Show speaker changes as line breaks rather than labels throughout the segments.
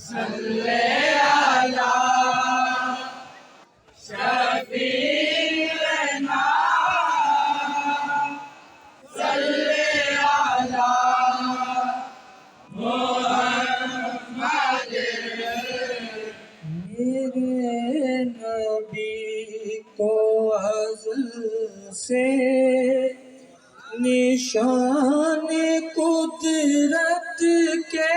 सल्ले अला शफीना सल्ले अला मुहम्मद। मेरे नबी को हज़ल से निशान कुदरत के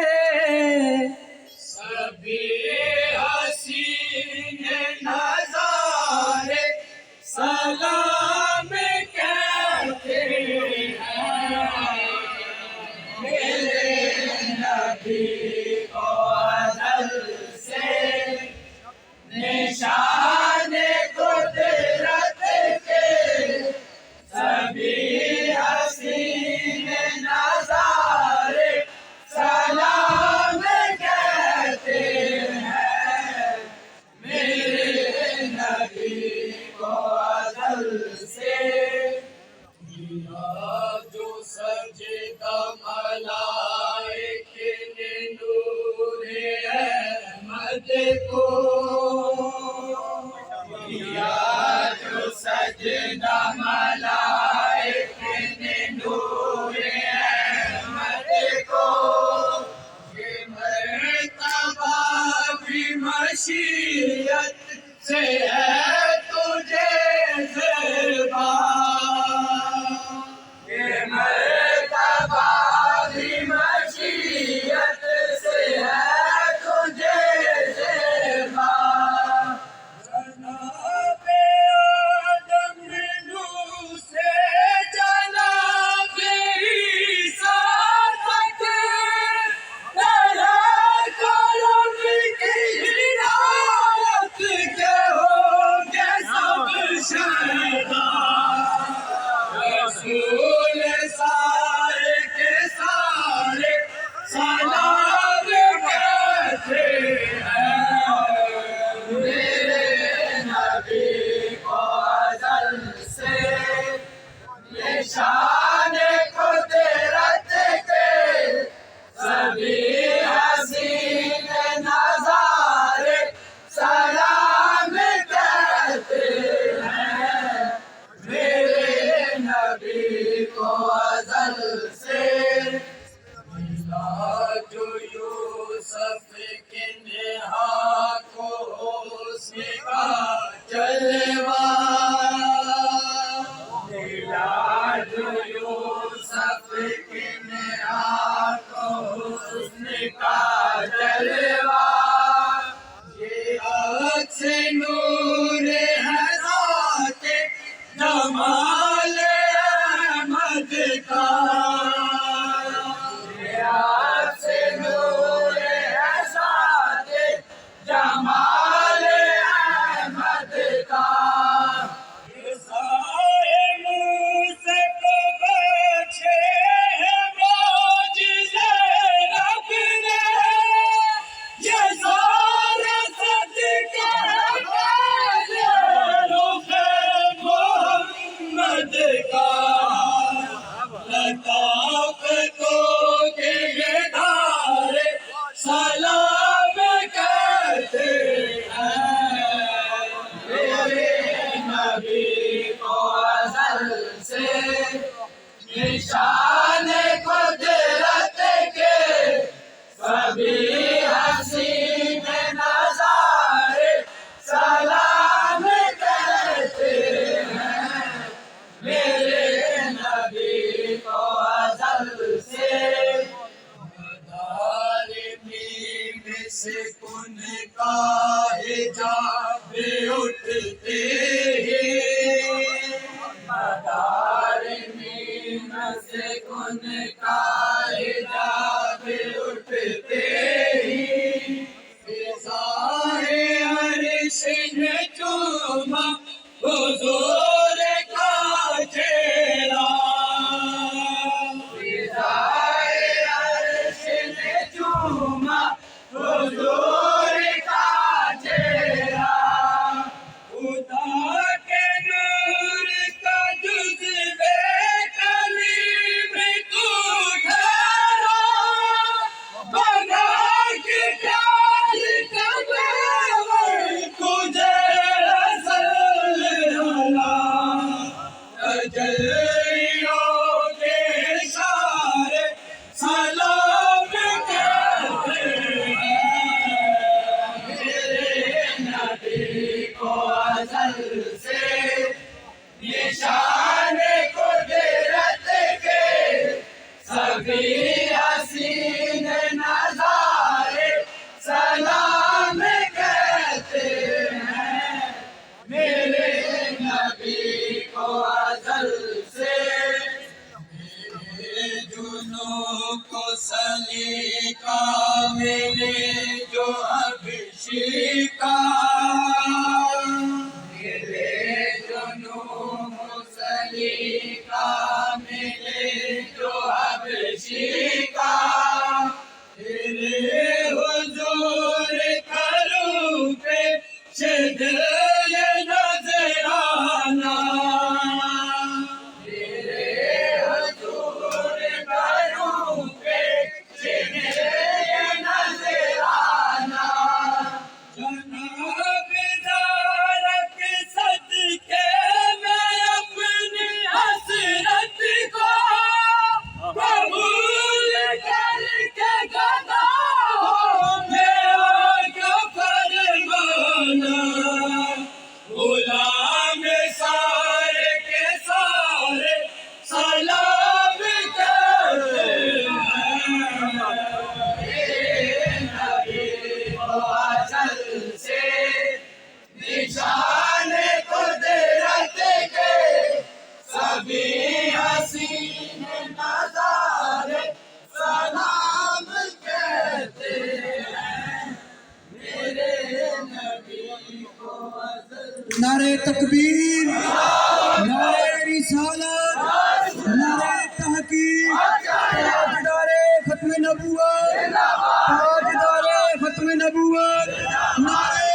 सभी हसीन नज़ारे सलाम कहते हैं। मेरे नबी को अज़ल से निशान कुदरत के सभी हसीन नज़ारे सलाम कहते हैं। मेरे नबी को अज़ल से जो सजदा मलाइके ने नूरे अहमद को किया, जो सजदा मलाइके ने नूरे अहमद को। ये मर्तबा भी मशीयत से है तुझे ज़िबा, ये मर्तबा भी मशीयत से है तुझे ज़िबा। जनाबे आदम नूह से जनाबे ईसा तक तेरे करम की हिदायत के होंगे सब शहदा। रसूल सारे के सारे सलाम कहते हैं। मेरे नबी को अज़ल से निशान कुदरत के सभी हसीन नज़ारे सलाम कहते हैं। मेरे नबी को अज़ल से जो यूसुफ के नेहा को हुस्न का जलवा मिला, जो यूसुफ के नेहा को हुस्न का जलवा। ये अक्स नूर है ज़ाते जमाल अहमद का। ये अक्स नूर है ज़ाते जमाल अहमद का। ये साए मूसे को बख्शे हैं मौजिज़े रब ने। ये सारे सदके हैं रुख़-ए मोहम्मद का। लताफ़तों के ये धारे सलाम कहते हैं। मेरे नबी को अज़ल से निशान कुदरत के सभी हसीन नज़ारे सलाम कहते हैं। मेरे नबी को अज़ल से मदार मीम से कुन का हिजाब उठते ही। मदार मीम से कुन का हिजाब उठते ही। फिज़ाए अर्श ने चूमा हुज़ूर का चेहरा। फिज़ाए अर्श ने चूमा हुज़ूर का चेहरा। खुदा के नूर का जुज़्वे कलीम तू ठहरा। बना के जो अभिषेका मिले जो नूह सलीका मिले जो अभिषेका तेरे हुजूर करूं पे शिदल नजराना तेरे हुजूर करूं पे शिदल नजराना जनाब दारक सदके मैं अपनी हसरत को कबूल करके गवाहों में आगे फरमाना गुलाम सारे के सारे सलाम करते हैं नबी को अजल से निशान कुदरत के सभी हसीन नज़ारे सलाम कहते हैं मेरे नबी को अज़ल।
नारे तकबीर, नारे रिसालत, नारे तहकीक, ताजदारे खत्म नबूवत, ताजदारे खत्म नबूवत, नारे